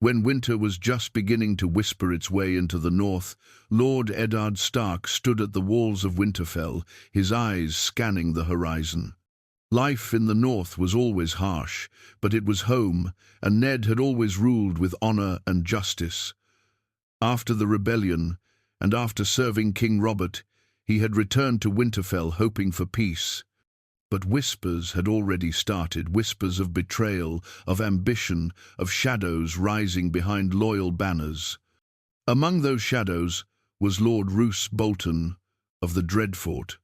When winter was just beginning to whisper its way into the north, Lord Eddard Stark stood at the walls of Winterfell, his eyes scanning the horizon. Life in the north was always harsh, but it was home, and Ned had always ruled with honor and justice. After the rebellion, and after serving King Robert, he had returned to Winterfell hoping for peace. But whispers had already started, whispers of betrayal, of ambition, of shadows rising behind loyal banners. Among those shadows was Lord Roose Bolton of the Dreadfort.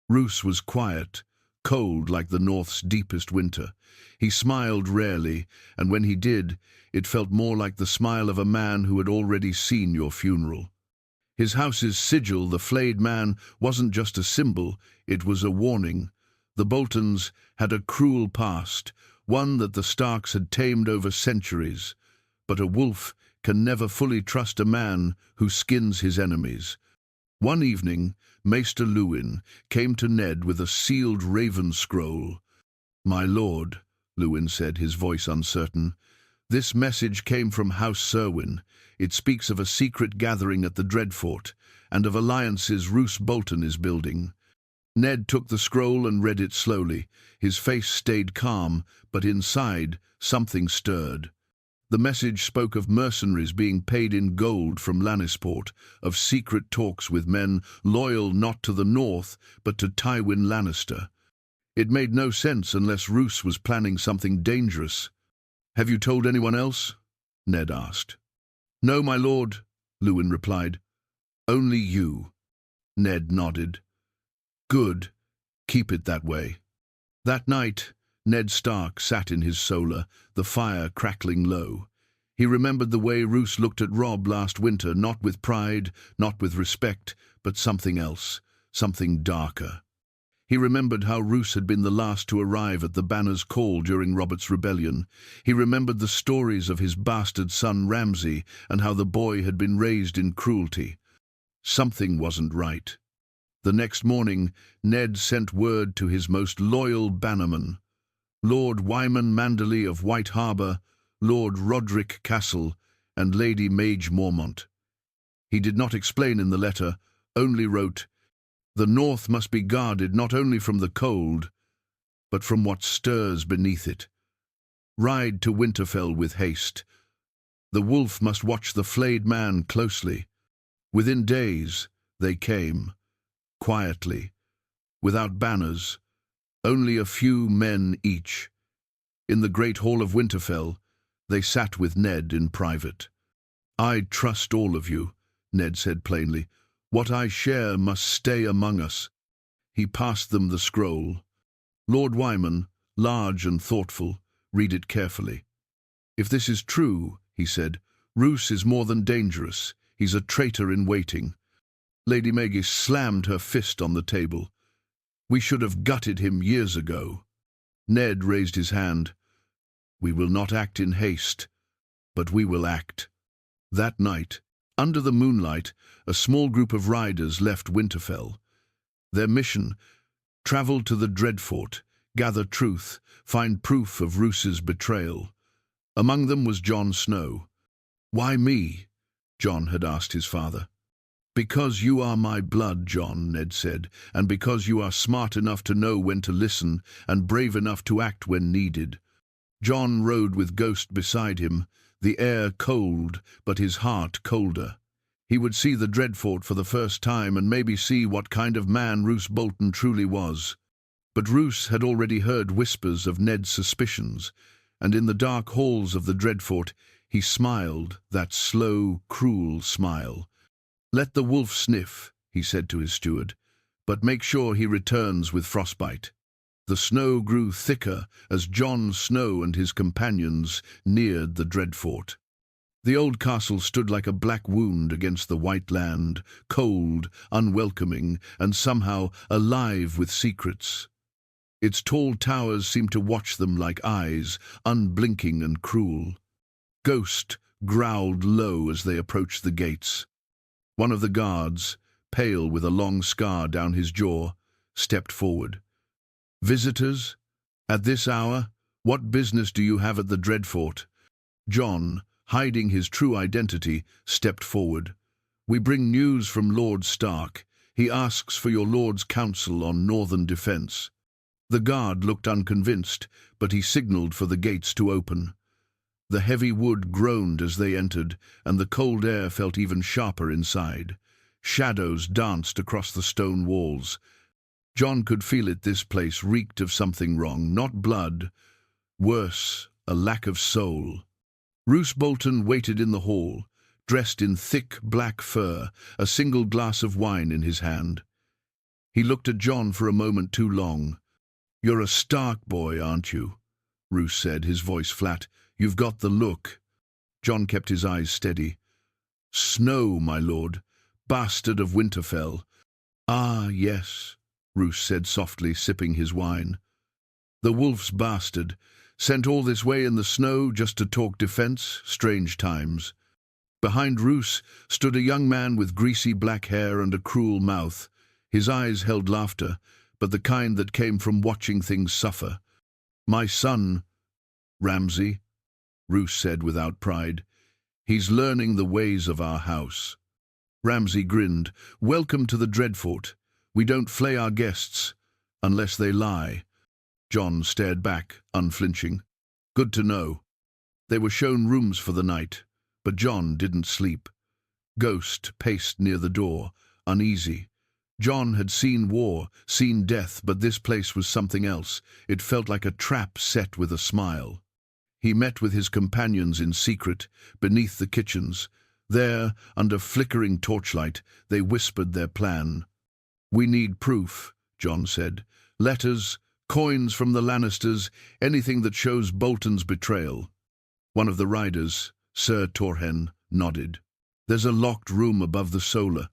Roose was quiet, cold like the North's deepest winter. He smiled rarely, and when he did, it felt more like the smile of a man who had already seen your funeral. His house's sigil, the flayed man, wasn't just a symbol, it was a warning. The Boltons had a cruel past, one that the Starks had tamed over centuries. But a wolf can never fully trust a man who skins his enemies. One evening, Maester Luwin came to Ned with a sealed raven scroll. "My lord," Luwin said, his voice uncertain, "this message came from House Serwyn. It speaks of a secret gathering at the Dreadfort, and of alliances Roose Bolton is building." Ned took the scroll and read it slowly. His face stayed calm, but inside something stirred. The message spoke of mercenaries being paid in gold from Lannisport, of secret talks with men loyal not to the North, but to Tywin Lannister. It made no sense unless Roose was planning something dangerous. "Have you told anyone else?" Ned asked. "No, my lord," Luwin replied. "Only you." Ned nodded. "Good. Keep it that way." That night, Ned Stark sat in his solar, the fire crackling low. He remembered the way Roose looked at Robb last winter, not with pride, not with respect, but something else, something darker. He remembered how Roose had been the last to arrive at the Banner's call during Robert's rebellion. He remembered the stories of his bastard son Ramsay and how the boy had been raised in cruelty. Something wasn't right. The next morning, Ned sent word to his most loyal bannerman, Lord Wyman Manderley of White Harbour, Lord Roderick Castle, and Lady Mage Mormont. He did not explain in the letter, only wrote, "The North must be guarded not only from the cold, but from what stirs beneath it. Ride to Winterfell with haste. The wolf must watch the flayed man closely." Within days, they came. Quietly, without banners, only a few men each. In the great hall of Winterfell, they sat with Ned in private. "I trust all of you," Ned said plainly. "What I share must stay among us." He passed them the scroll. Lord Wyman, large and thoughtful, read it carefully. "If this is true," he said, "Roose is more than dangerous. He's a traitor in waiting." Lady Maegis slammed her fist on the table. "We should have gutted him years ago." Ned raised his hand. "We will not act in haste, but we will act." That night, under the moonlight, a small group of riders left Winterfell. Their mission: travel to the Dreadfort, gather truth, find proof of Roose's betrayal. Among them was Jon Snow. "Why me?" Jon had asked his father. "Because you are my blood, Jon," Ned said, "and because you are smart enough to know when to listen and brave enough to act when needed." Jon rode with Ghost beside him, the air cold, but his heart colder. He would see the Dreadfort for the first time and maybe see what kind of man Roose Bolton truly was. But Roose had already heard whispers of Ned's suspicions, and in the dark halls of the Dreadfort he smiled, that slow, cruel smile. "Let the wolf sniff," he said to his steward, "but make sure he returns with frostbite." The snow grew thicker as Jon Snow and his companions neared the Dreadfort. The old castle stood like a black wound against the white land, cold, unwelcoming, and somehow alive with secrets. Its tall towers seemed to watch them like eyes, unblinking and cruel. Ghost growled low as they approached the gates. One of the guards, pale with a long scar down his jaw, stepped forward. "Visitors? At this hour? What business do you have at the Dreadfort?" Jon, hiding his true identity, stepped forward. "We bring news from Lord Stark. He asks for your lord's counsel on northern defense." The guard looked unconvinced, but he signaled for the gates to open. The heavy wood groaned as they entered, and the cold air felt even sharper inside. Shadows danced across the stone walls. Jon could feel it. This place reeked of something wrong, not blood. Worse, a lack of soul. Roose Bolton waited in the hall, dressed in thick black fur, a single glass of wine in his hand. He looked at Jon for a moment too long. "You're a Stark boy, aren't you?" Roose said, his voice flat. "You've got the look." Jon kept his eyes steady. "Snow, my lord, bastard of Winterfell." "Ah, yes," Roose said softly, sipping his wine. "The wolf's bastard, sent all this way in the snow just to talk defense. Strange times." Behind Roose stood a young man with greasy black hair and a cruel mouth. His eyes held laughter, but the kind that came from watching things suffer. "My son, Ramsay," Roose said without pride. "He's learning the ways of our house." Ramsay grinned. "Welcome to the Dreadfort. We don't flay our guests, unless they lie." Jon stared back, unflinching. Good to know. They were shown rooms for the night, but Jon didn't sleep. Ghost paced near the door, uneasy. Jon had seen war, seen death, but this place was something else. It felt like a trap set with a smile. He met with his companions in secret, beneath the kitchens. There, under flickering torchlight, they whispered their plan. "We need proof," Jon said. "Letters, coins from the Lannisters, anything that shows Bolton's betrayal." One of the riders, Sir Torhen, nodded. "There's a locked room above the solar.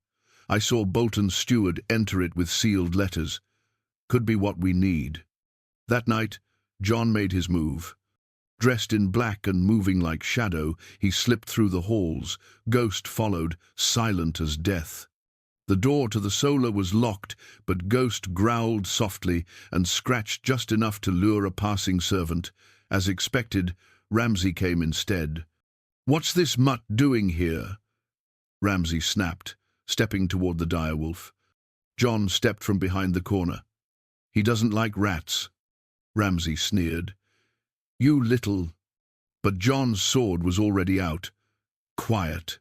I saw Bolton's steward enter it with sealed letters. Could be what we need." That night, Jon made his move. Dressed in black and moving like shadow, he slipped through the halls. Ghost followed, silent as death. The door to the solar was locked, but Ghost growled softly and scratched just enough to lure a passing servant. As expected, Ramsay came instead. "What's this mutt doing here?" Ramsay snapped, stepping toward the direwolf. Jon stepped from behind the corner. "He doesn't like rats." Ramsay sneered. "You little—" But Jon's sword was already out. "Quiet."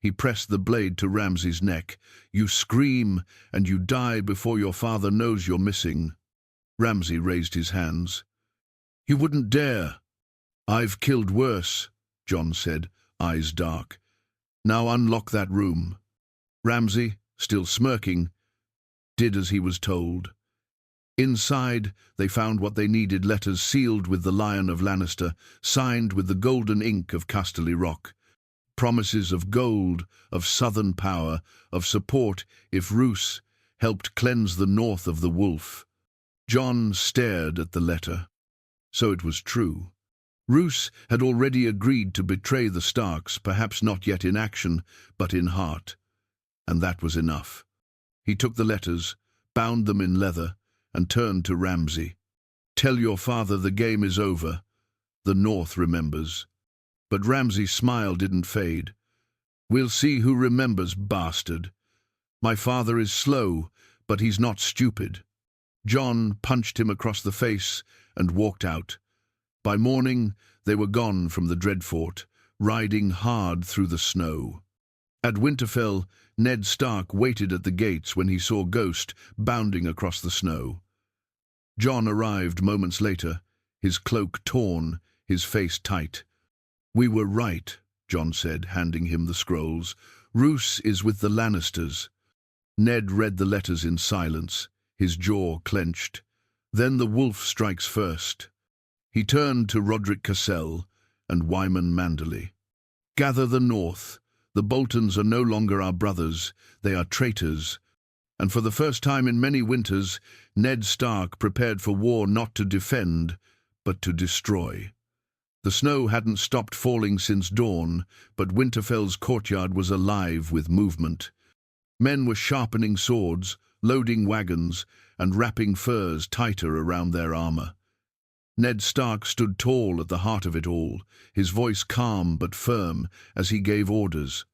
He pressed the blade to Ramsay's neck. "You scream, and you die before your father knows you're missing." Ramsay raised his hands. "You wouldn't dare." "I've killed worse," Jon said, eyes dark. "Now unlock that room." Ramsay, still smirking, did as he was told. Inside, they found what they needed: letters sealed with the Lion of Lannister, signed with the golden ink of Casterly Rock. Promises of gold, of southern power, of support if Roose helped cleanse the north of the wolf. Jon stared at the letter. So it was true. Roose had already agreed to betray the Starks, perhaps not yet in action, but in heart. And that was enough. He took the letters, bound them in leather, and turned to Ramsay. "Tell your father the game is over. The North remembers." But Ramsay's smile didn't fade. "We'll see who remembers, bastard. My father is slow, but he's not stupid." Jon punched him across the face and walked out. By morning, they were gone from the Dreadfort, riding hard through the snow. At Winterfell, Ned Stark waited at the gates when he saw Ghost bounding across the snow. Jon arrived moments later, his cloak torn, his face tight. "We were right," Jon said, handing him the scrolls. "Roose is with the Lannisters." Ned read the letters in silence, his jaw clenched. "Then the wolf strikes first." He turned to Roderick Cassell and Wyman Manderley. "Gather the North. The Boltons are no longer our brothers, they are traitors." And for the first time in many winters, Ned Stark prepared for war, not to defend, but to destroy. The snow hadn't stopped falling since dawn, but Winterfell's courtyard was alive with movement. Men were sharpening swords, loading wagons, and wrapping furs tighter around their armor. Ned Stark stood tall at the heart of it all, his voice calm but firm as he gave orders.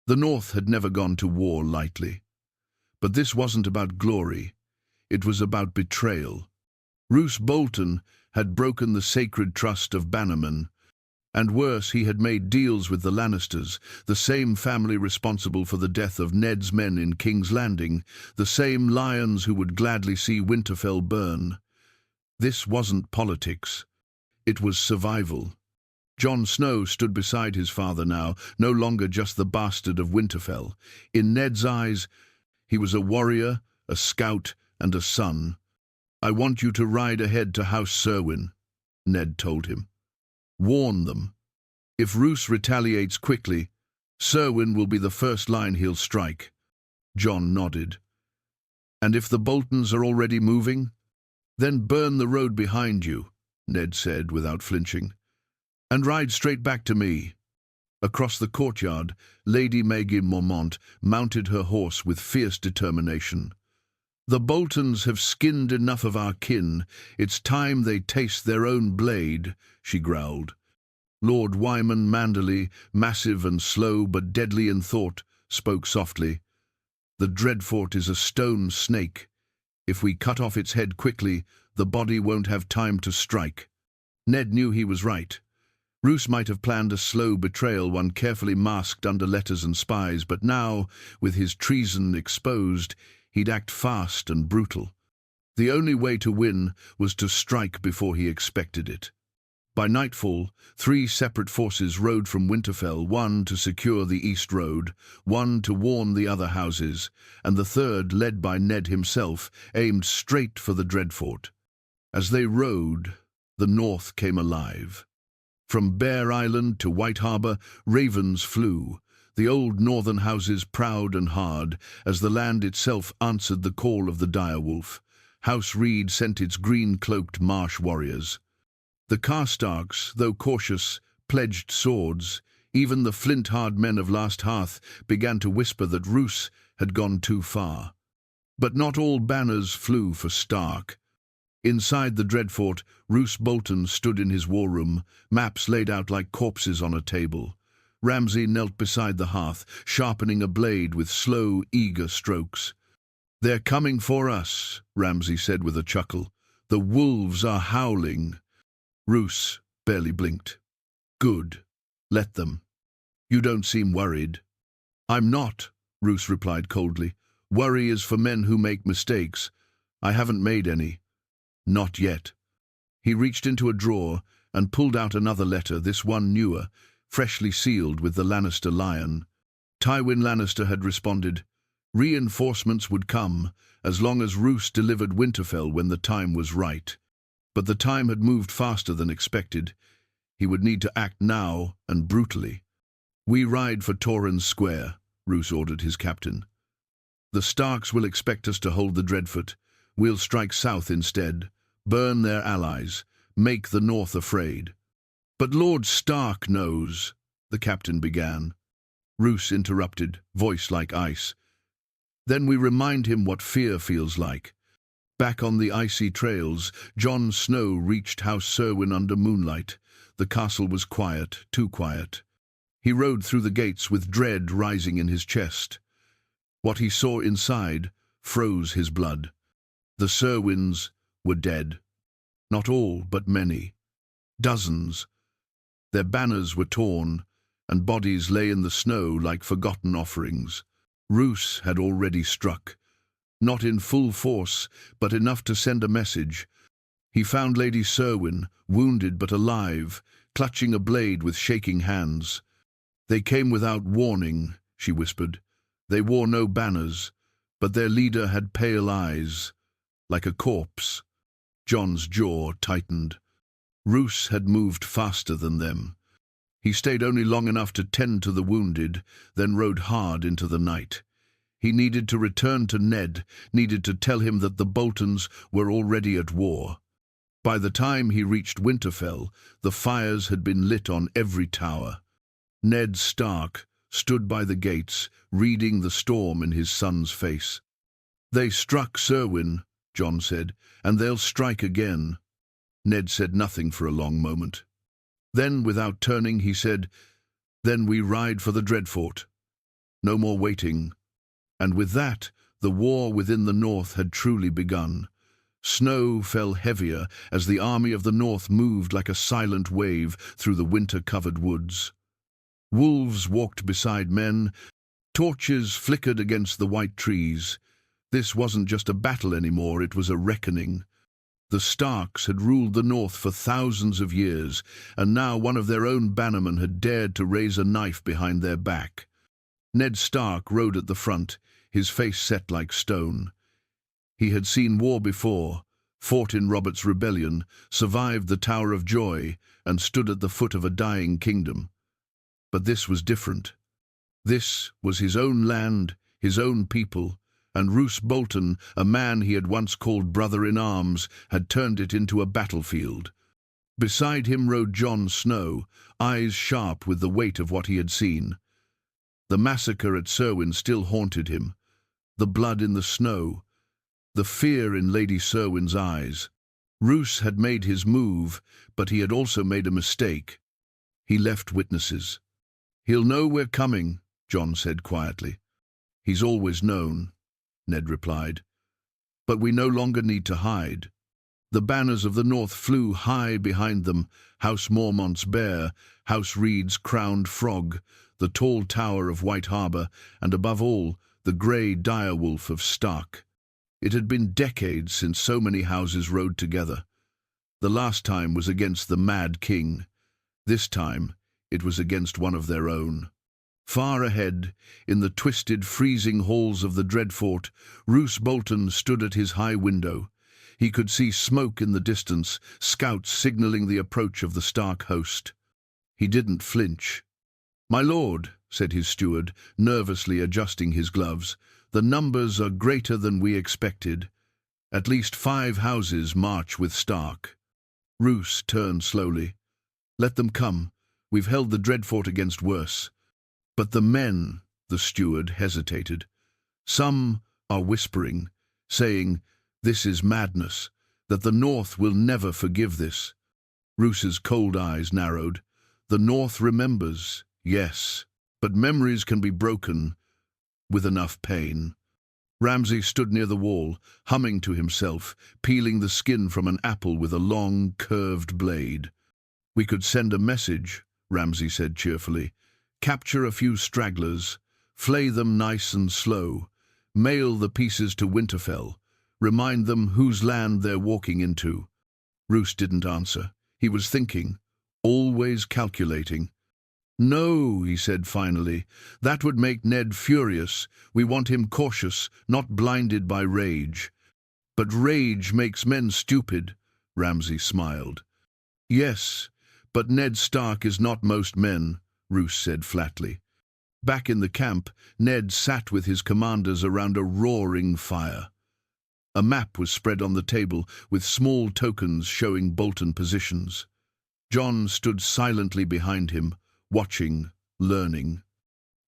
The North had never gone to war lightly. But this wasn't about glory. It was about betrayal. Roose Bolton had broken the sacred trust of bannermen, and worse, he had made deals with the Lannisters, the same family responsible for the death of Ned's men in King's Landing, the same lions who would gladly see Winterfell burn. This wasn't politics. It was survival. Jon Snow stood beside his father now, no longer just the bastard of Winterfell. In Ned's eyes, he was a warrior, a scout, and a son. "I want you to ride ahead to House Serwyn," Ned told him. "Warn them. If Roose retaliates quickly, Serwyn will be the first line he'll strike." Jon nodded. "And if the Boltons are already moving? Then burn the road behind you," Ned said without flinching. "And ride straight back to me." Across the courtyard, Lady Maggie Mormont mounted her horse with fierce determination. "The Boltons have skinned enough of our kin. It's time they taste their own blade," she growled. Lord Wyman Manderley, massive and slow but deadly in thought, spoke softly. "The Dreadfort is a stone snake. If we cut off its head quickly, the body won't have time to strike." Ned knew he was right. Roose might have planned a slow betrayal, one carefully masked under letters and spies, but now, with his treason exposed, he'd act fast and brutal. The only way to win was to strike before he expected it. By nightfall, 3 separate forces rode from Winterfell, one to secure the East Road, one to warn the other houses, and the third, led by Ned himself, aimed straight for the Dreadfort. As they rode, the North came alive. From Bear Island to White Harbour, ravens flew, the old northern houses proud and hard, as the land itself answered the call of the direwolf. House Reed sent its green-cloaked marsh warriors. The Karstarks, though cautious, pledged swords. Even the flint-hard men of Last Hearth began to whisper that Roose had gone too far. But not all banners flew for Stark. Inside the Dreadfort, Roose Bolton stood in his war room, maps laid out like corpses on a table. Ramsay knelt beside the hearth, sharpening a blade with slow, eager strokes. "They're coming for us," Ramsay said with a chuckle. "The wolves are howling." Roose barely blinked. "Good. Let them. You don't seem worried." "I'm not," Roose replied coldly. "Worry is for men who make mistakes. I haven't made any. Not yet." He reached into a drawer and pulled out another letter, this one newer, freshly sealed with the Lannister lion. Tywin Lannister had responded. Reinforcements would come, as long as Roose delivered Winterfell when the time was right. But the time had moved faster than expected. He would need to act now, and brutally. "We ride for Torrhen's Square," Roose ordered his captain. "The Starks will expect us to hold the Dreadfort. We'll strike south instead, burn their allies, make the North afraid." "But Lord Stark knows," the captain began. Roose interrupted, voice like ice. "Then we remind him what fear feels like." Back on the icy trails, Jon Snow reached House Serwyn under moonlight. The castle was quiet, too quiet. He rode through the gates with dread rising in his chest. What he saw inside froze his blood. The Serwyns were dead. Not all, but many. Dozens. Their banners were torn, and bodies lay in the snow like forgotten offerings. Roose had already struck. Not in full force, but enough to send a message. He found Lady Serwyn, wounded but alive, clutching a blade with shaking hands. "They came without warning," she whispered. "They wore no banners, but their leader had pale eyes, like a corpse." Jon's jaw tightened. Roose had moved faster than them. He stayed only long enough to tend to the wounded, then rode hard into the night. He needed to return to Ned, needed to tell him that the Boltons were already at war. By the time he reached Winterfell, the fires had been lit on every tower. Ned Stark stood by the gates, reading the storm in his son's face. "They struck Serwyn," Jon said, "and they'll strike again." Ned said nothing for a long moment. Then, without turning, he said, "Then we ride for the Dreadfort. No more waiting." And with that, the war within the north had truly begun. Snow fell heavier as the army of the north moved like a silent wave through the winter-covered woods. Wolves walked beside men, torches flickered against the white trees. This wasn't just a battle anymore, it was a reckoning. The Starks had ruled the north for thousands of years, and now one of their own bannermen had dared to raise a knife behind their back. Ned Stark rode at the front, his face set like stone. He had seen war before, fought in Robert's rebellion, survived the Tower of Joy, and stood at the foot of a dying kingdom. But this was different. This was his own land, his own people, and Roose Bolton, a man he had once called brother-in-arms, had turned it into a battlefield. Beside him rode Jon Snow, eyes sharp with the weight of what he had seen. The massacre at Cerwyn still haunted him, the blood in the snow, the fear in Lady Cerwyn's eyes. Roose had made his move, but he had also made a mistake. He left witnesses. "He'll know we're coming," Jon said quietly. "He's always known," Ned replied. "But we no longer need to hide." The banners of the north flew high behind them, House Mormont's bear, House Reed's crowned frog, the tall tower of White Harbour, and above all, the grey direwolf of Stark. It had been decades since so many houses rode together. The last time was against the Mad King. This time, it was against one of their own. Far ahead, in the twisted, freezing halls of the Dreadfort, Roose Bolton stood at his high window. He could see smoke in the distance, scouts signalling the approach of the Stark host. He didn't flinch. "My lord," said his steward, nervously adjusting his gloves, "the numbers are greater than we expected. At least 5 houses march with Stark." Roose turned slowly. "Let them come. We've held the Dreadfort against worse." "But the men," the steward hesitated. "Some are whispering, saying, 'This is madness, that the North will never forgive this.'" Roose's cold eyes narrowed. "The North remembers, yes, but memories can be broken with enough pain." Ramsay stood near the wall, humming to himself, peeling the skin from an apple with a long, curved blade. "We could send a message," Ramsay said cheerfully. "Capture a few stragglers, flay them nice and slow, mail the pieces to Winterfell, remind them whose land they're walking into." Roose didn't answer. He was thinking, always calculating. "No," he said finally, "that would make Ned furious. We want him cautious, not blinded by rage." "But rage makes men stupid," Ramsay smiled. "Yes, but Ned Stark is not most men," Roose said flatly. Back in the camp, Ned sat with his commanders around a roaring fire. A map was spread on the table with small tokens showing Bolton positions. Jon stood silently behind him, watching, learning.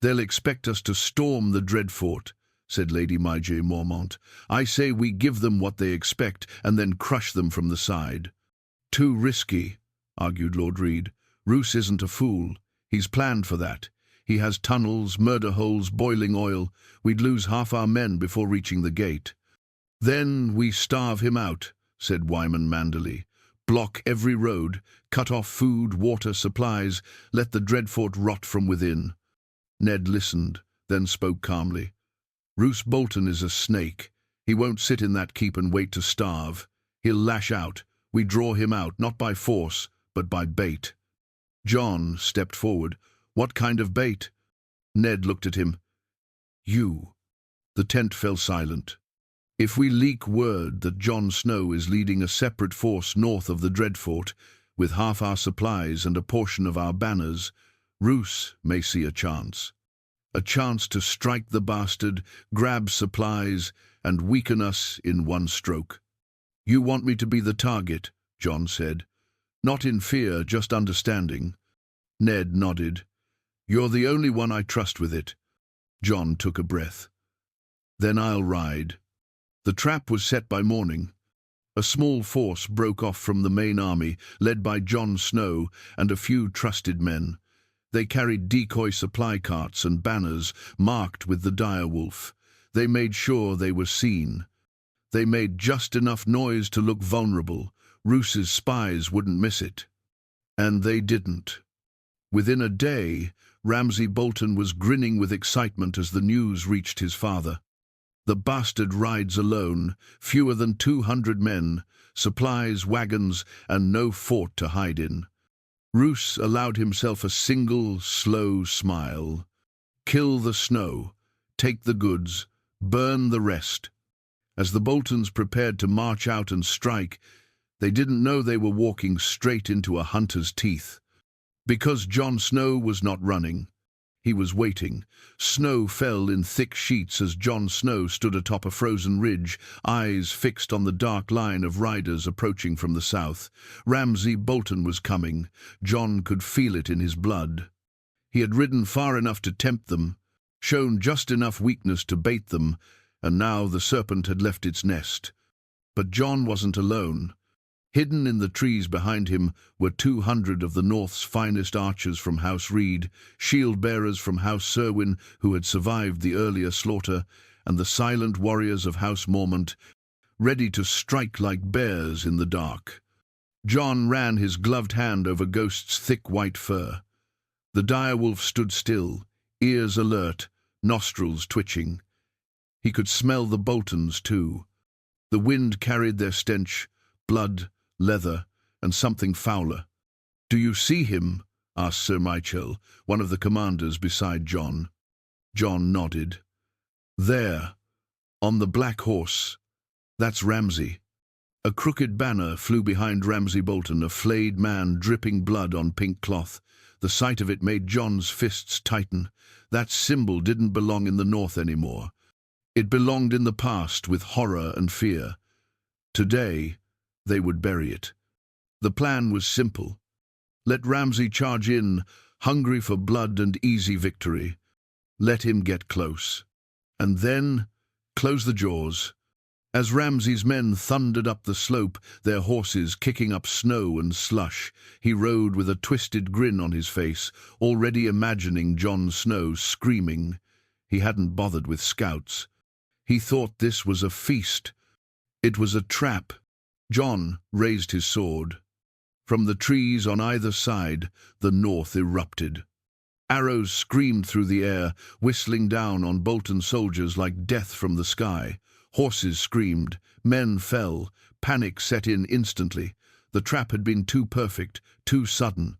"They'll expect us to storm the Dreadfort," said Lady Myjah Mormont. "I say we give them what they expect and then crush them from the side." "Too risky," argued Lord Reed. "Roose isn't a fool. He's planned for that. He has tunnels, murder holes, boiling oil. We'd lose half our men before reaching the gate." "Then we starve him out," said Wyman Manderley. "Block every road, cut off food, water, supplies, let the Dreadfort rot from within." Ned listened, then spoke calmly. "Roose Bolton is a snake. He won't sit in that keep and wait to starve. He'll lash out. We draw him out, not by force, but by bait." Jon stepped forward. "What kind of bait?" Ned looked at him. "You." The tent fell silent. "If we leak word that Jon Snow is leading a separate force north of the Dreadfort, with half our supplies and a portion of our banners, Roose may see a chance. A chance to strike the bastard, grab supplies, and weaken us in one stroke." "You want me to be the target," Jon said. "Not in fear, just understanding." Ned nodded. "You're the only one I trust with it." Jon took a breath. "Then I'll ride." The trap was set by morning. A small force broke off from the main army, led by Jon Snow and a few trusted men. They carried decoy supply carts and banners marked with the direwolf. They made sure they were seen. They made just enough noise to look vulnerable. Roose's spies wouldn't miss it. And they didn't. Within a day, Ramsay Bolton was grinning with excitement as the news reached his father. The bastard rides alone, fewer than 200 men, supplies, wagons, and no fort to hide in. Roose allowed himself a single, slow smile. Kill the snow, take the goods, burn the rest. As the Boltons prepared to march out and strike, they didn't know they were walking straight into a hunter's teeth. Because Jon Snow was not running, he was waiting. Snow fell in thick sheets as Jon Snow stood atop a frozen ridge, eyes fixed on the dark line of riders approaching from the south. Ramsay Bolton was coming. Jon could feel it in his blood. He had ridden far enough to tempt them, shown just enough weakness to bait them, and now the serpent had left its nest. But Jon wasn't alone. Hidden in the trees behind him were 200 of the North's finest archers from House Reed, shield-bearers from House Serwyn who had survived the earlier slaughter, and the silent warriors of House Mormont, ready to strike like bears in the dark. Jon ran his gloved hand over Ghost's thick white fur. The direwolf stood still, ears alert, nostrils twitching. He could smell the Boltons, too. The wind carried their stench, blood, leather, and something fouler. "Do you see him?" asked Sir Michael, one of the commanders beside Jon. Jon nodded. "There, on the black horse. That's Ramsay." A crooked banner flew behind Ramsay Bolton, a flayed man dripping blood on pink cloth. The sight of it made Jon's fists tighten. That symbol didn't belong in the North anymore. It belonged in the past with horror and fear. Today, they would bury it. The plan was simple. Let Ramsay charge in, hungry for blood and easy victory. Let him get close. And then, close the jaws. As Ramsay's men thundered up the slope, their horses kicking up snow and slush, he rode with a twisted grin on his face, already imagining Jon Snow screaming. He hadn't bothered with scouts. He thought this was a feast. It was a trap. Jon raised his sword. From the trees on either side, the North erupted. Arrows screamed through the air, whistling down on Bolton soldiers like death from the sky. Horses screamed, men fell, panic set in instantly. The trap had been too perfect, too sudden.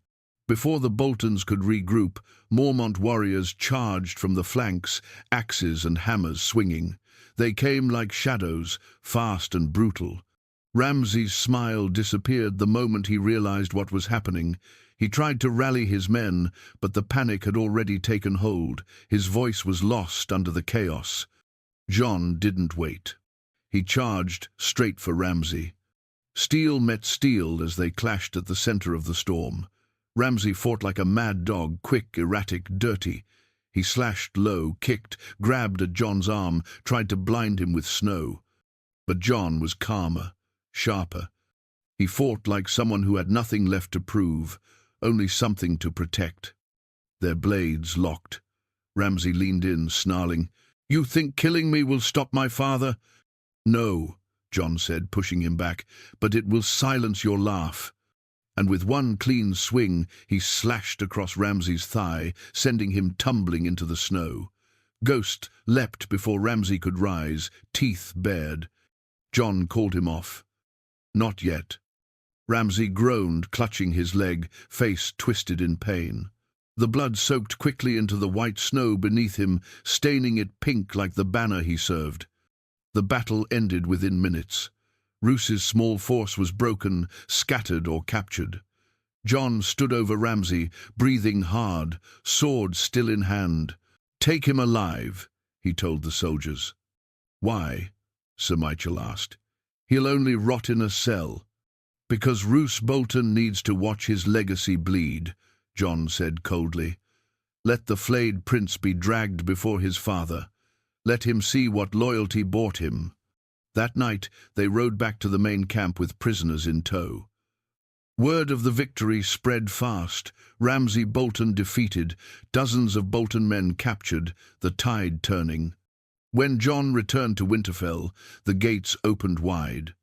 Before the Boltons could regroup, Mormont warriors charged from the flanks, axes and hammers swinging. They came like shadows, fast and brutal. Ramsay's smile disappeared the moment he realized what was happening. He tried to rally his men, but the panic had already taken hold. His voice was lost under the chaos. Jon didn't wait. He charged straight for Ramsay. Steel met steel as they clashed at the center of the storm. Ramsay fought like a mad dog, quick, erratic, dirty. He slashed low, kicked, grabbed at Jon's arm, tried to blind him with snow. But Jon was calmer, sharper. He fought like someone who had nothing left to prove, only something to protect. Their blades locked. Ramsay leaned in, snarling, "You think killing me will stop my father?" "No," Jon said, pushing him back, "but it will silence your laugh." And with one clean swing, he slashed across Ramsay's thigh, sending him tumbling into the snow. Ghost leapt before Ramsay could rise, teeth bared. Jon called him off. Not yet. Ramsay groaned, clutching his leg, face twisted in pain. The blood soaked quickly into the white snow beneath him, staining it pink like the banner he served. The battle ended within minutes. Roose's small force was broken, scattered or captured. Jon stood over Ramsay, breathing hard, sword still in hand. "Take him alive," he told the soldiers. "Why?" Sir Michael asked. "He'll only rot in a cell." "Because Roose Bolton needs to watch his legacy bleed," Jon said coldly. "Let the flayed prince be dragged before his father. Let him see what loyalty bought him." That night, they rode back to the main camp with prisoners in tow. Word of the victory spread fast. Ramsay Bolton defeated, dozens of Bolton men captured, the tide turning. When Jon returned to Winterfell, the gates opened wide.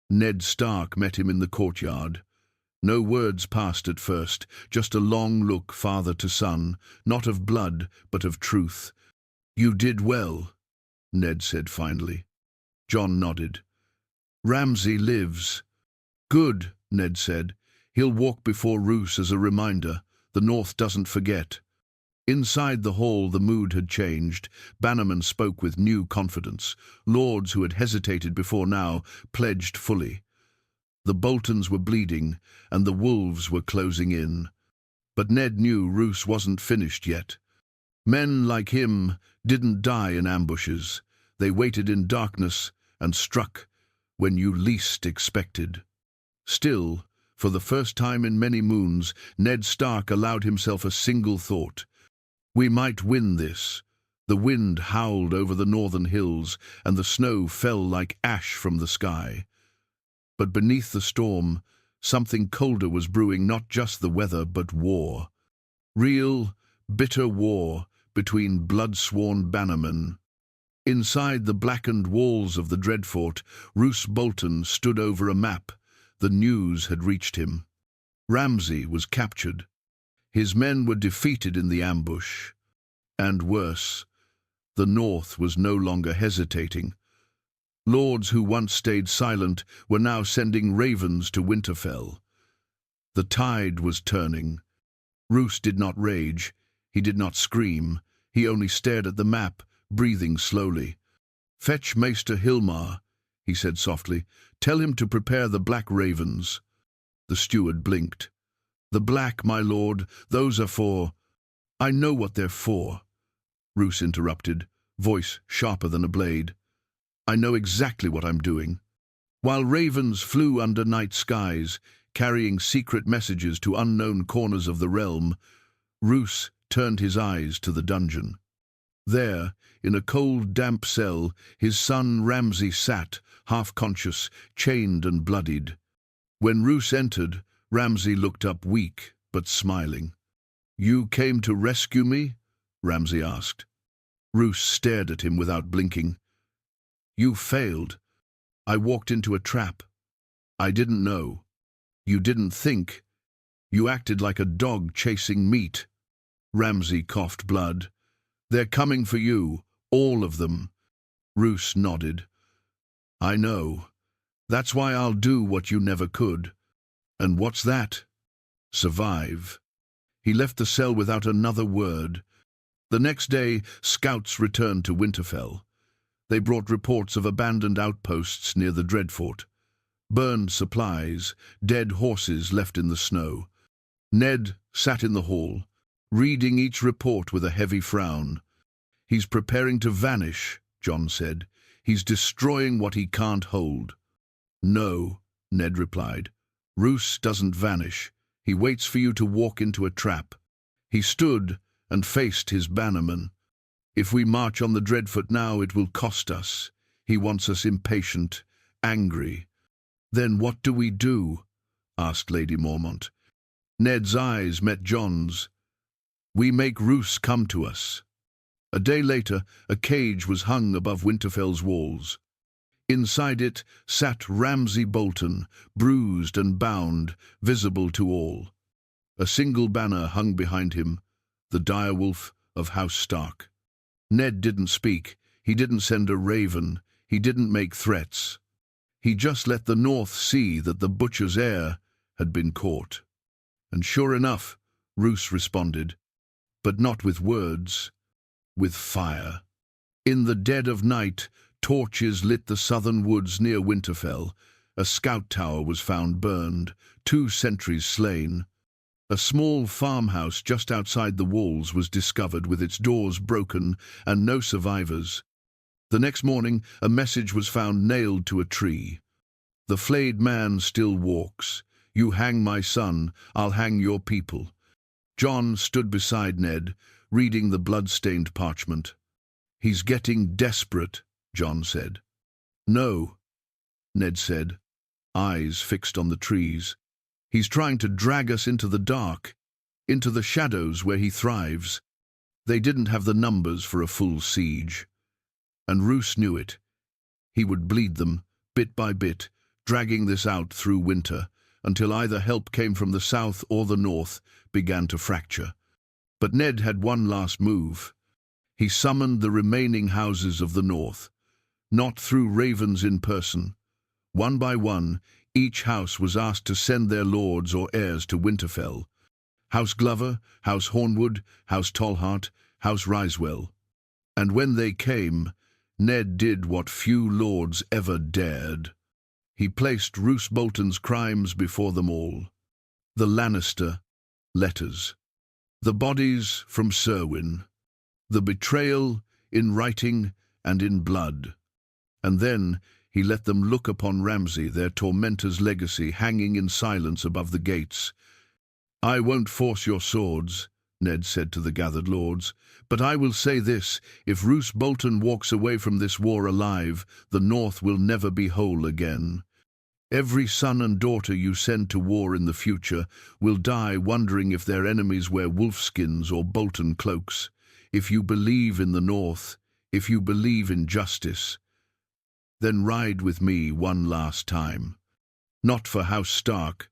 Ned Stark met him in the courtyard. No words passed at first, just a long look father to son, not of blood, but of truth. "You did well," Ned said finally. Jon nodded. "Ramsay lives." "Good," Ned said. "He'll walk before Roose as a reminder. The North doesn't forget." Inside the hall, the mood had changed. Bannerman spoke with new confidence. Lords who had hesitated before now pledged fully. The Boltons were bleeding, and the wolves were closing in. But Ned knew Roose wasn't finished yet. Men like him didn't die in ambushes. They waited in darkness and struck when you least expected. Still, for the first time in many moons, Ned Stark allowed himself a single thought. We might win this. The wind howled over the northern hills, and the snow fell like ash from the sky. But beneath the storm, something colder was brewing, not just the weather, but war. Real, bitter war between blood-sworn bannermen. Inside the blackened walls of the Dreadfort, Roose Bolton stood over a map. The news had reached him. Ramsay was captured. His men were defeated in the ambush. And worse, the North was no longer hesitating. Lords who once stayed silent were now sending ravens to Winterfell. The tide was turning. Roose did not rage. He did not scream. He only stared at the map, breathing slowly. "Fetch Maester Hilmar," he said softly. "Tell him to prepare the black ravens." The steward blinked. "The black, my lord, those are for—" "I know what they're for," Roose interrupted, voice sharper than a blade. "I know exactly what I'm doing." While ravens flew under night skies, carrying secret messages to unknown corners of the realm, Roose turned his eyes to the dungeon. There, in a cold, damp cell, his son Ramsay sat, half-conscious, chained and bloodied. When Roose entered, Ramsay looked up weak, but smiling. "You came to rescue me?" Ramsay asked. Roose stared at him without blinking. "You failed. I walked into a trap. I didn't know. You didn't think. You acted like a dog chasing meat." Ramsay coughed blood. "They're coming for you, all of them." Roose nodded. "I know. That's why I'll do what you never could." "And what's that?" "Survive." He left the cell without another word. The next day, scouts returned to Winterfell. They brought reports of abandoned outposts near the Dreadfort. Burned supplies, dead horses left in the snow. Ned sat in the hall, reading each report with a heavy frown. "He's preparing to vanish," Jon said. "He's destroying what he can't hold." "No," Ned replied. "Roose doesn't vanish. He waits for you to walk into a trap." He stood and faced his bannermen. "If we march on the Dreadfort now, it will cost us. He wants us impatient, angry." "Then what do we do?" asked Lady Mormont. Ned's eyes met Jon's. "We make Roose come to us." A day later, a cage was hung above Winterfell's walls. Inside it sat Ramsay Bolton, bruised and bound, visible to all. A single banner hung behind him, the direwolf of House Stark. Ned didn't speak. He didn't send a raven. He didn't make threats. He just let the North see that the butcher's heir had been caught. And sure enough, Roose responded, but not with words, with fire. In the dead of night, torches lit the southern woods near Winterfell. A scout tower was found burned, 2 sentries slain. A small farmhouse just outside the walls was discovered with its doors broken and no survivors. The next morning, a message was found nailed to a tree. "The flayed man still walks. You hang my son, I'll hang your people." Jon stood beside Ned, reading the blood-stained parchment. "He's getting desperate," Jon said. No, Ned said, eyes fixed on the trees. He's trying to drag us into the dark, into the shadows where he thrives. They didn't have the numbers for a full siege. And Roose knew it. He would bleed them, bit by bit, dragging this out through winter, until either help came from the south or the north began to fracture. But Ned had one last move. He summoned the remaining houses of the north, not through ravens in person. One by one, each house was asked to send their lords or heirs to Winterfell. House Glover, House Hornwood, House Tallhart, House Risewell. And when they came, Ned did what few lords ever dared. He placed Roose Bolton's crimes before them all. The Lannister letters. The bodies from Serwyn. The betrayal in writing and in blood. And then he let them look upon Ramsay, their tormentor's legacy, hanging in silence above the gates. "I won't force your swords," Ned said to the gathered lords, "but I will say this, if Roose Bolton walks away from this war alive, the North will never be whole again. Every son and daughter you send to war in the future will die wondering if their enemies wear wolfskins or Bolton cloaks. If you believe in the North, if you believe in justice, then ride with me one last time. Not for House Stark,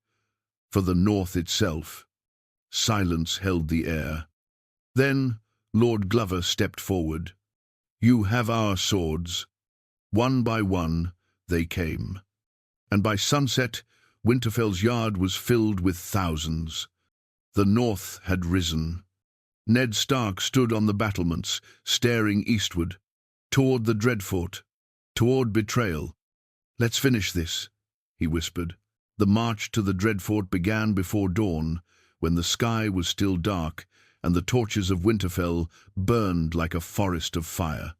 for the North itself." Silence held the air. Then Lord Glover stepped forward. "You have our swords." One by one they came. And by sunset, Winterfell's yard was filled with thousands. The North had risen. Ned Stark stood on the battlements, staring eastward, toward the Dreadfort, toward betrayal. "Let's finish this," he whispered. The march to the Dreadfort began before dawn, when the sky was still dark and the torches of Winterfell burned like a forest of fire.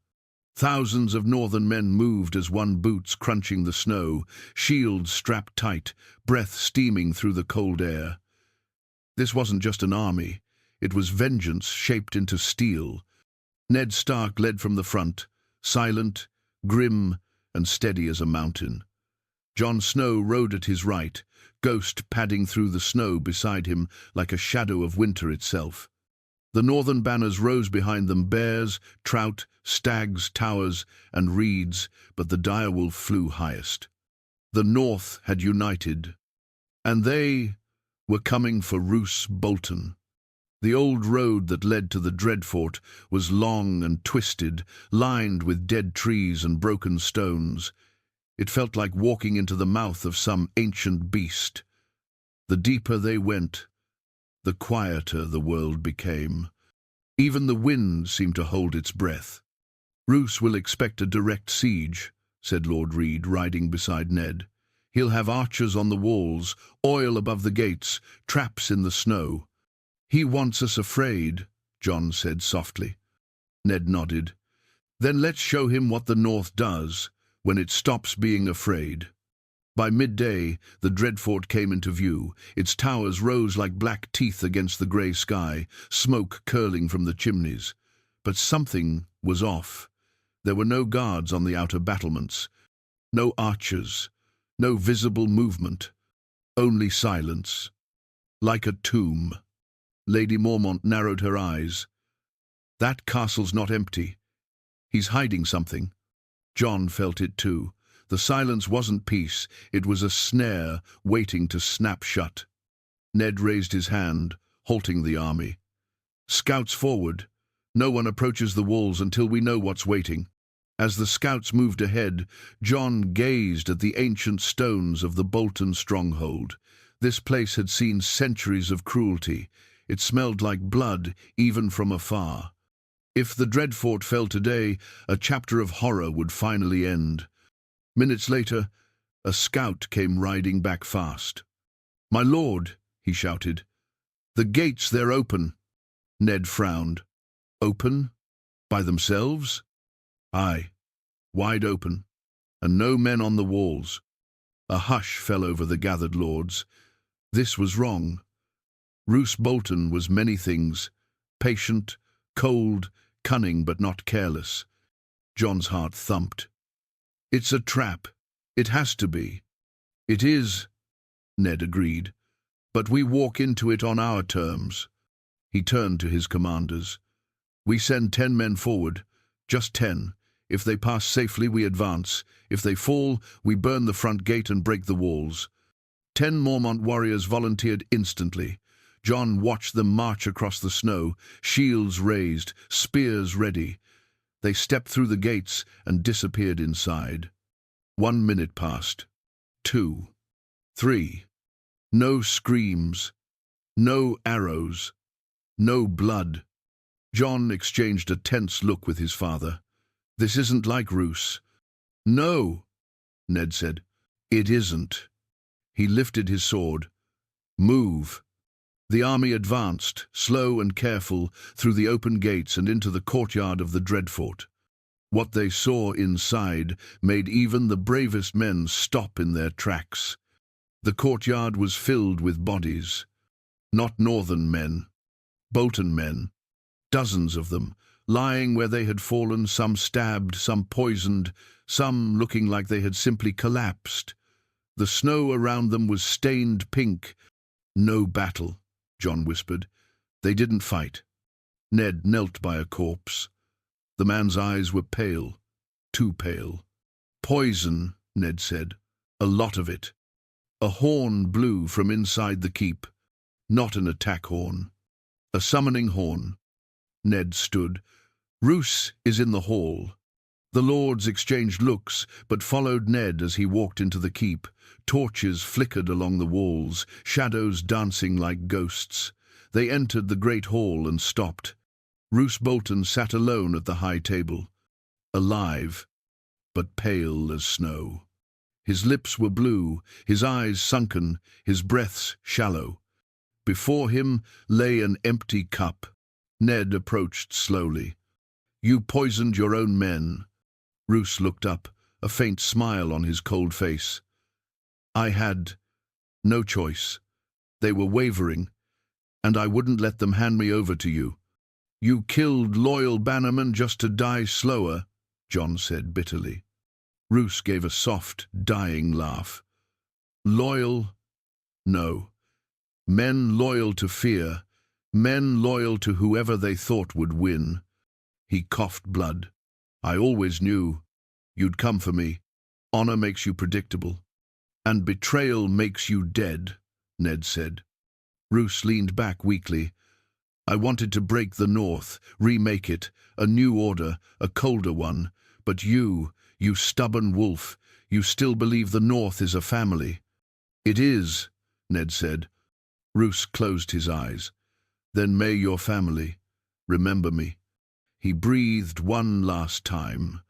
Thousands of northern men moved as one, boots crunching the snow, shields strapped tight, breath steaming through the cold air. This wasn't just an army, it was vengeance shaped into steel. Ned Stark led from the front, silent, grim, and steady as a mountain. Jon Snow rode at his right, Ghost padding through the snow beside him like a shadow of winter itself. The northern banners rose behind them, bears, trout, stags, towers, and reeds, but the direwolf flew highest. The North had united, and they were coming for Roose Bolton. The old road that led to the Dreadfort was long and twisted, lined with dead trees and broken stones. It felt like walking into the mouth of some ancient beast. The deeper they went, the quieter the world became. Even the wind seemed to hold its breath. "Roose will expect a direct siege," said Lord Reed, riding beside Ned. "He'll have archers on the walls, oil above the gates, traps in the snow." "He wants us afraid," Jon said softly. Ned nodded. "Then let's show him what the North does when it stops being afraid." By midday, the Dreadfort came into view. Its towers rose like black teeth against the grey sky, smoke curling from the chimneys. But something was off. There were no guards on the outer battlements, no archers, no visible movement, only silence. Like a tomb. Lady Mormont narrowed her eyes. "That castle's not empty. He's hiding something." Jon felt it too. The silence wasn't peace, it was a snare waiting to snap shut. Ned raised his hand, halting the army. "Scouts forward. No one approaches the walls until we know what's waiting." As the scouts moved ahead, Jon gazed at the ancient stones of the Bolton stronghold. This place had seen centuries of cruelty. It smelled like blood, even from afar. If the Dreadfort fell today, a chapter of horror would finally end. Minutes later, a scout came riding back fast. "My lord," he shouted, "the gates, they're open." Ned frowned. "Open? By themselves?" "Aye, wide open, and no men on the walls." A hush fell over the gathered lords. This was wrong. Roose Bolton was many things, patient, cold, cunning but not careless. Jon's heart thumped. It's a trap. It has to be. It is, Ned agreed. But we walk into it on our terms. He turned to his commanders. We send 10 men forward. Just 10. If they pass safely, we advance. If they fall, we burn the front gate and break the walls. 10 Mormont warriors volunteered instantly. Jon watched them march across the snow, shields raised, spears ready. They stepped through the gates and disappeared inside. 1 minute passed. 2. 3. No screams. No arrows. No blood. Jon exchanged a tense look with his father. This isn't like Roose. No, Ned said. It isn't. He lifted his sword. Move. The army advanced, slow and careful, through the open gates and into the courtyard of the Dreadfort. What they saw inside made even the bravest men stop in their tracks. The courtyard was filled with bodies. Not northern men. Bolton men. Dozens of them, lying where they had fallen, some stabbed, some poisoned, some looking like they had simply collapsed. The snow around them was stained pink. No battle, Jon whispered. They didn't fight. Ned knelt by a corpse. The man's eyes were pale, too pale. Poison, Ned said. A lot of it. A horn blew from inside the keep. Not an attack horn. A summoning horn. Ned stood. Roose is in the hall. The lords exchanged looks, but followed Ned as he walked into the keep. Torches flickered along the walls, shadows dancing like ghosts. They entered the great hall and stopped. Roose Bolton sat alone at the high table, alive, but pale as snow. His lips were blue, his eyes sunken, his breaths shallow. Before him lay an empty cup. Ned approached slowly. You poisoned your own men. Roose looked up, a faint smile on his cold face. I had no choice. They were wavering, and I wouldn't let them hand me over to you. You killed loyal bannermen just to die slower, Jon said bitterly. Roose gave a soft, dying laugh. Loyal? No. Men loyal to fear, men loyal to whoever they thought would win. He coughed blood. I always knew. You'd come for me. Honor makes you predictable. And betrayal makes you dead, Ned said. Roose leaned back weakly. I wanted to break the North, remake it, a new order, a colder one. But you stubborn wolf, you still believe the North is a family. It is, Ned said. Roose closed his eyes. Then may your family remember me. He breathed one last time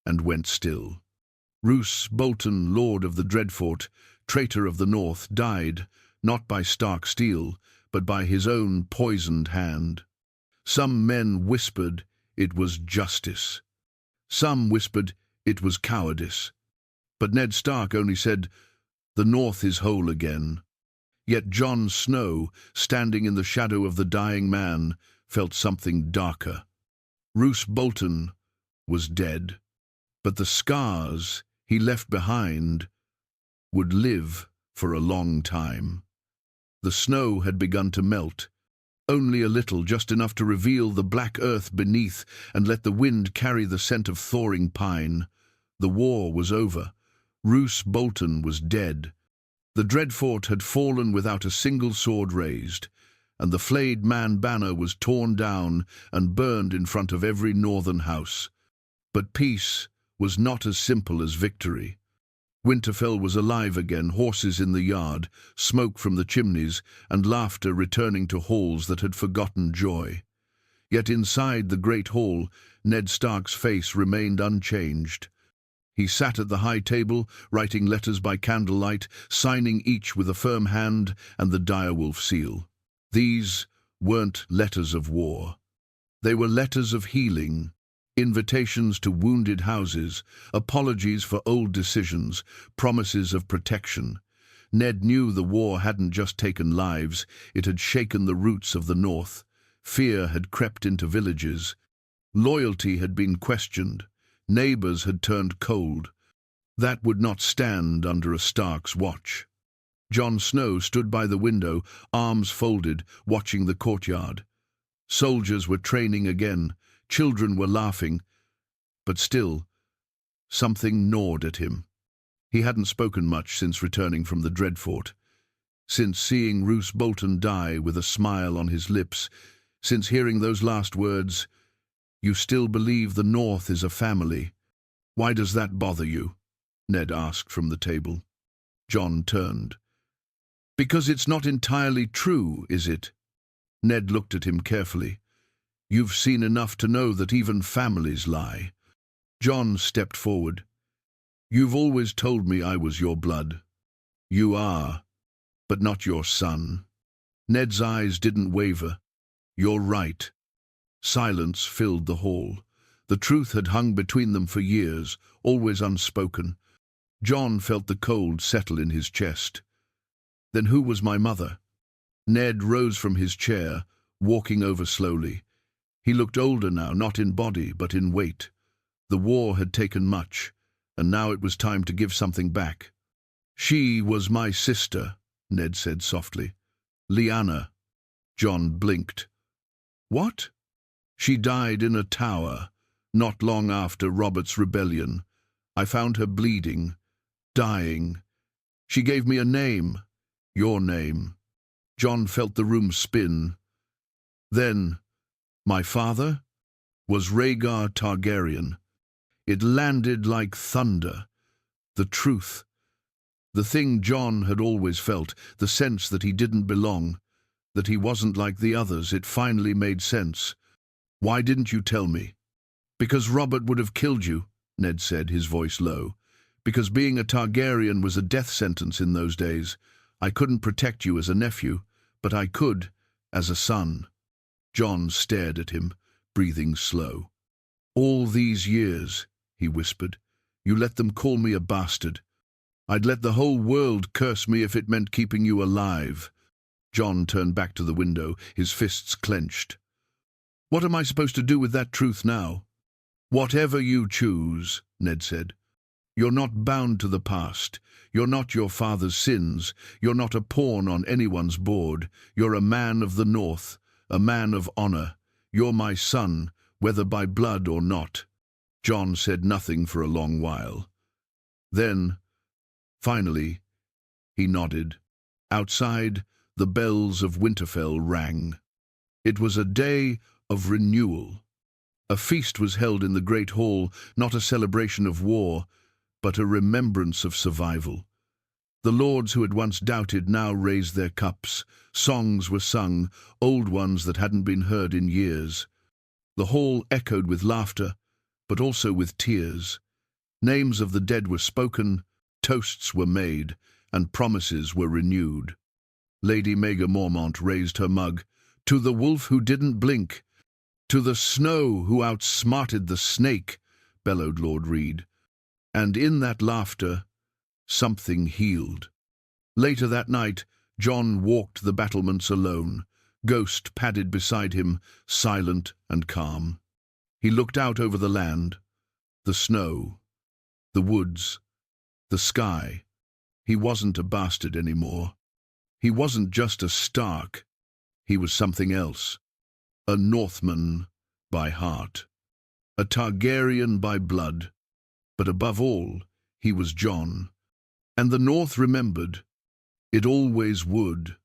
and went still. Roose Bolton, Lord of the Dreadfort, traitor of the North, died, not by stark steel, but by his own poisoned hand. Some men whispered it was justice. Some whispered it was cowardice. But Ned Stark only said, the North is whole again. Yet Jon Snow, standing in the shadow of the dying man, felt something darker. Roose Bolton was dead, but the scars he left behind would live for a long time. The snow had begun to melt, only a little, just enough to reveal the black earth beneath and let the wind carry the scent of thawing pine. The war was over. Roose Bolton was dead. The Dreadfort had fallen without a single sword raised, and the flayed man banner was torn down and burned in front of every northern house. But peace was not as simple as victory. Winterfell was alive again, horses in the yard, smoke from the chimneys, and laughter returning to halls that had forgotten joy. Yet inside the great hall, Ned Stark's face remained unchanged. He sat at the high table, writing letters by candlelight, signing each with a firm hand and the direwolf seal. These weren't letters of war. They were letters of healing, invitations to wounded houses, apologies for old decisions, promises of protection. Ned knew the war hadn't just taken lives, it had shaken the roots of the North. Fear had crept into villages. Loyalty had been questioned. Neighbors had turned cold. That would not stand under a Stark's watch. Jon Snow stood by the window, arms folded, watching the courtyard. Soldiers were training again, children were laughing, but still, something gnawed at him. He hadn't spoken much since returning from the Dreadfort, since seeing Roose Bolton die with a smile on his lips, since hearing those last words, "You still believe the North is a family. Why does that bother you?" Ned asked from the table. Jon turned. "Because it's not entirely true, is it?" Ned looked at him carefully. "You've seen enough to know that even families lie." Jon stepped forward. "You've always told me I was your blood. You are, but not your son." Ned's eyes didn't waver. "You're right." Silence filled the hall. The truth had hung between them for years, always unspoken. Jon felt the cold settle in his chest. "Then who was my mother?" Ned rose from his chair, walking over slowly. He looked older now, not in body, but in weight. The war had taken much, and now it was time to give something back. "She was my sister," Ned said softly. "Lyanna." Jon blinked. "What?" "She died in a tower, not long after Robert's rebellion. I found her bleeding, dying. She gave me a name, your name." Jon felt the room spin. Then, my father was Rhaegar Targaryen. It landed like thunder. The truth. The thing Jon had always felt, the sense that he didn't belong, that he wasn't like the others, it finally made sense. "Why didn't you tell me?" "Because Robert would have killed you," Ned said, his voice low. "Because being a Targaryen was a death sentence in those days. I couldn't protect you as a nephew, but I could as a son." Jon stared at him, breathing slow. "All these years," he whispered, "you let them call me a bastard. I'd let the whole world curse me if it meant keeping you alive." Jon turned back to the window, his fists clenched. "What am I supposed to do with that truth now?" "Whatever you choose," Ned said. "You're not bound to the past. You're not your father's sins. You're not a pawn on anyone's board. You're a man of the North, a man of honor. You're my son, whether by blood or not." Jon said nothing for a long while. Then, finally, he nodded. Outside, the bells of Winterfell rang. It was a day of renewal. A feast was held in the great hall, not a celebration of war, but a remembrance of survival. The lords who had once doubted now raised their cups. Songs were sung, old ones that hadn't been heard in years. The hall echoed with laughter, but also with tears. Names of the dead were spoken, toasts were made, and promises were renewed. Lady Maega Mormont raised her mug. "To the wolf who didn't blink, to the snow who outsmarted the snake," bellowed Lord Reed. And in that laughter, something healed. Later that night, Jon walked the battlements alone. Ghost padded beside him, silent and calm. He looked out over the land, the snow, the woods, the sky. He wasn't a bastard anymore. He wasn't just a Stark. He was something else. A Northman by heart. A Targaryen by blood. But above all, he was Jon. And the North remembered. It always would.